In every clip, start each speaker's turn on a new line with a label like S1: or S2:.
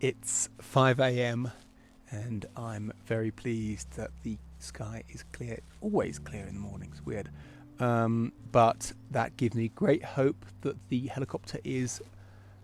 S1: It's 5 a.m. and I'm very pleased that the sky is clear. It's always clear in the mornings, weird. But that gives me great hope that the helicopter is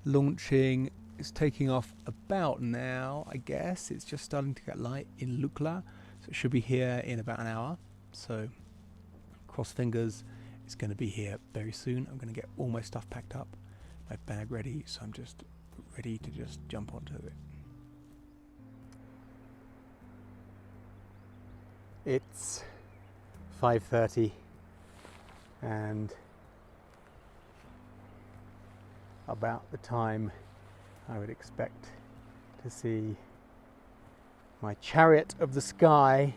S1: launching. It's taking off about now, I guess. It's just starting to get light in Lukla, so it should be here in about an hour. So cross fingers, it's going to be here very soon. I'm going to get all my stuff packed up, my bag ready, so I'm just ready to just jump onto it. It's 5:30 and about the time I would expect to see my chariot of the sky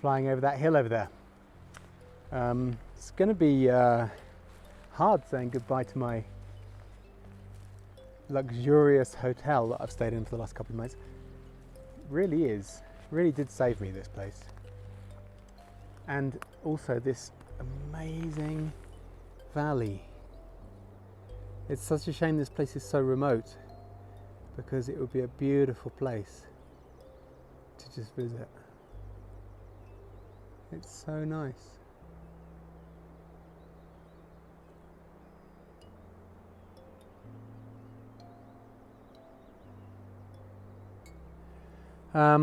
S1: flying over that hill over there. It's going to be hard saying goodbye to my luxurious hotel that I've stayed in for the last couple of nights. It really is. Really did save me, this place. And also this amazing valley. It's such a shame this place is so remote, because it would be a beautiful place to just visit. It's so nice. I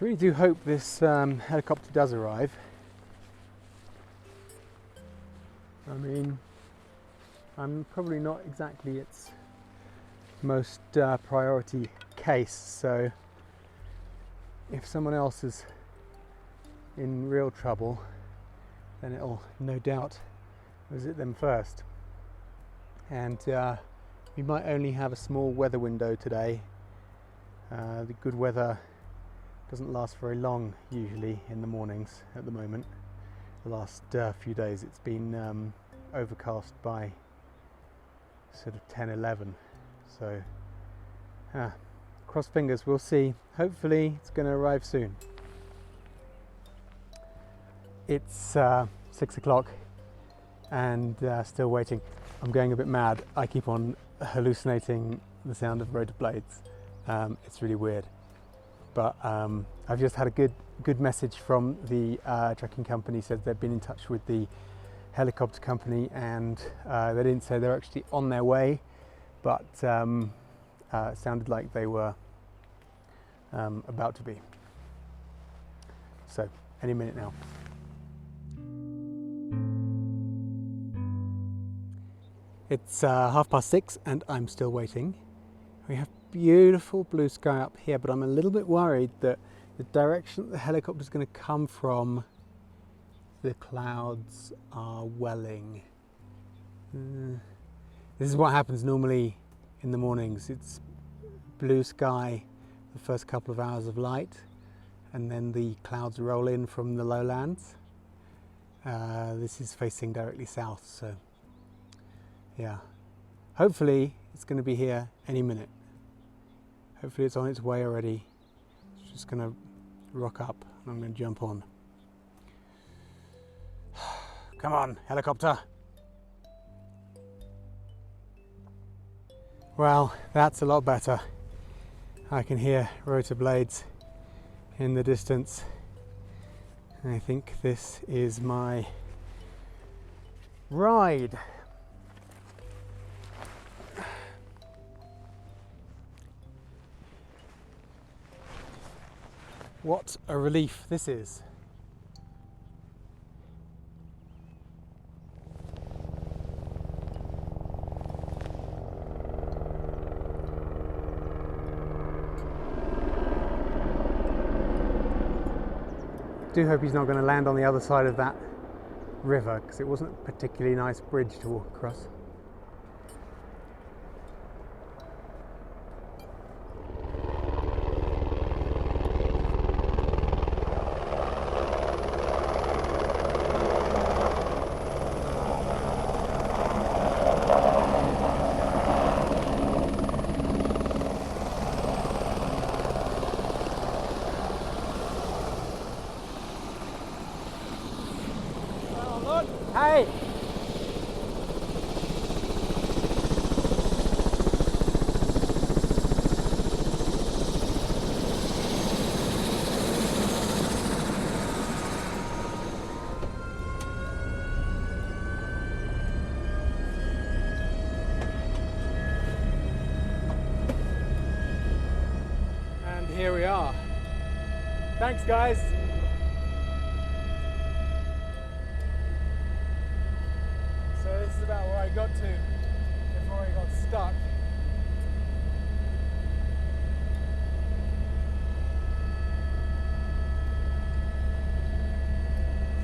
S1: really do hope this helicopter does arrive. I mean, I'm probably not exactly its most priority case, so if someone else is in real trouble, then it'll no doubt visit them first. And we might only have a small weather window today. The good weather doesn't last very long usually in the mornings at the moment. The last few days it's been overcast by sort of 10-11, so cross fingers, we'll see. Hopefully it's going to arrive soon. It's 6 o'clock and still waiting. I'm going a bit mad. I keep on hallucinating the sound of rotor blades. It's really weird, but I've just had a good message from the trekking company. Said they've been in touch with the helicopter company, and they didn't say they're actually on their way, but it sounded like they were about to be. So any minute now. It's 6:30 and I'm still waiting. We have beautiful blue sky up here, but I'm a little bit worried that the direction that the helicopter is going to come from, the clouds are welling. This is what happens normally in the mornings. It's blue sky the first couple of hours of light, and then the clouds roll in from the lowlands. This is facing directly south, so yeah, hopefully it's going to be here any minute. Hopefully it's on its way already. It's just going to rock up and I'm going to jump on. Come on, helicopter. Well, that's a lot better. I can hear rotor blades in the distance. I think this is my ride. What a relief this is. I do hope he's not going to land on the other side of that river, because it wasn't a particularly nice bridge to walk across. Hey! Thanks, guys. So this is about where I got to before I got stuck.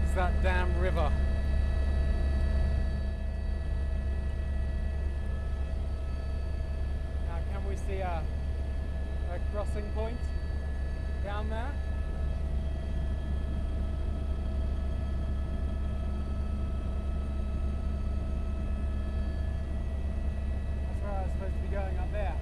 S1: This is that damn river. Now can we see a crossing point down there? That's where I was supposed to be going, up there.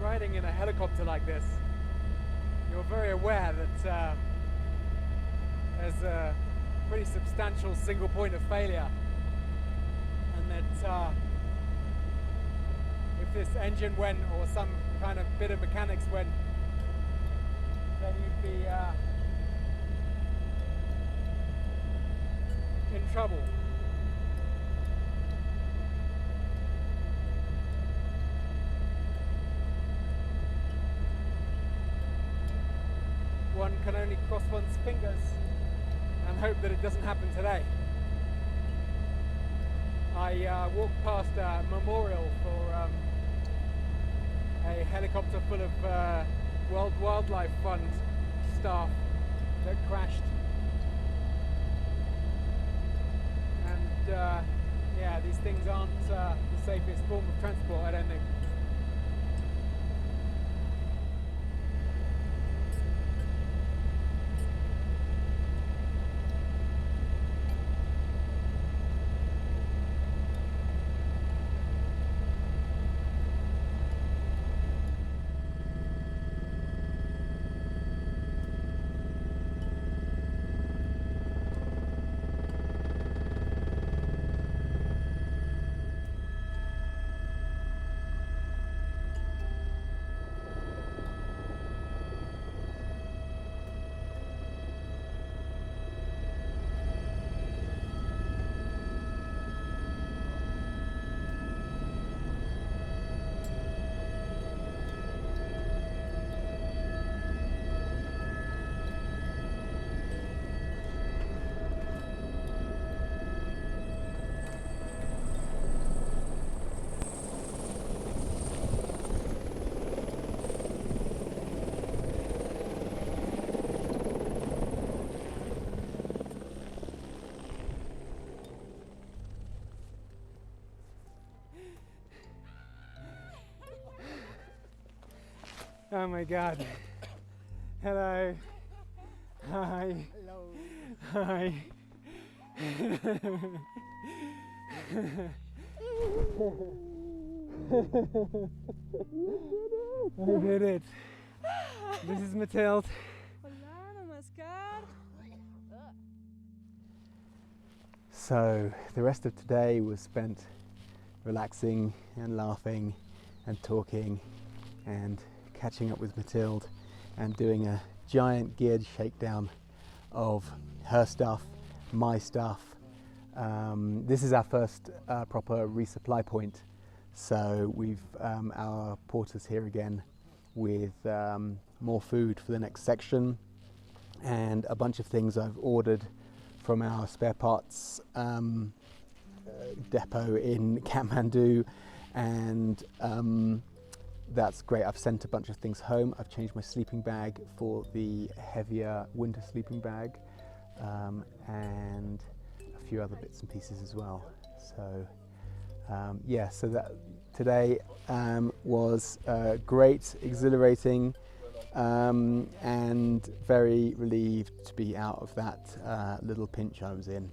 S1: Riding in a helicopter like this, you're very aware that there's a pretty substantial single point of failure, and that if this engine went or some kind of bit of mechanics went, then you'd be in trouble. One can only cross one's fingers and hope that it doesn't happen today. I walked past a memorial for a helicopter full of World Wildlife Fund staff that crashed. And yeah, these things aren't the safest form of transport, I don't think. Oh my God. Hello. Hi.
S2: Hello.
S1: Hi. I did it. This is Mathilde.
S2: Hola, namaskar.
S1: So the rest of today was spent relaxing and laughing and talking and catching up with Mathilde and doing a giant geared shakedown of her stuff, my stuff. This is our first proper resupply point, so we've our porters here again with more food for the next section and a bunch of things I've ordered from our spare parts depot in Kathmandu, and that's great. I've sent a bunch of things home. I've changed my sleeping bag for the heavier winter sleeping bag, and a few other bits and pieces as well. So yeah, so that today was great, exhilarating, and very relieved to be out of that little pinch I was in.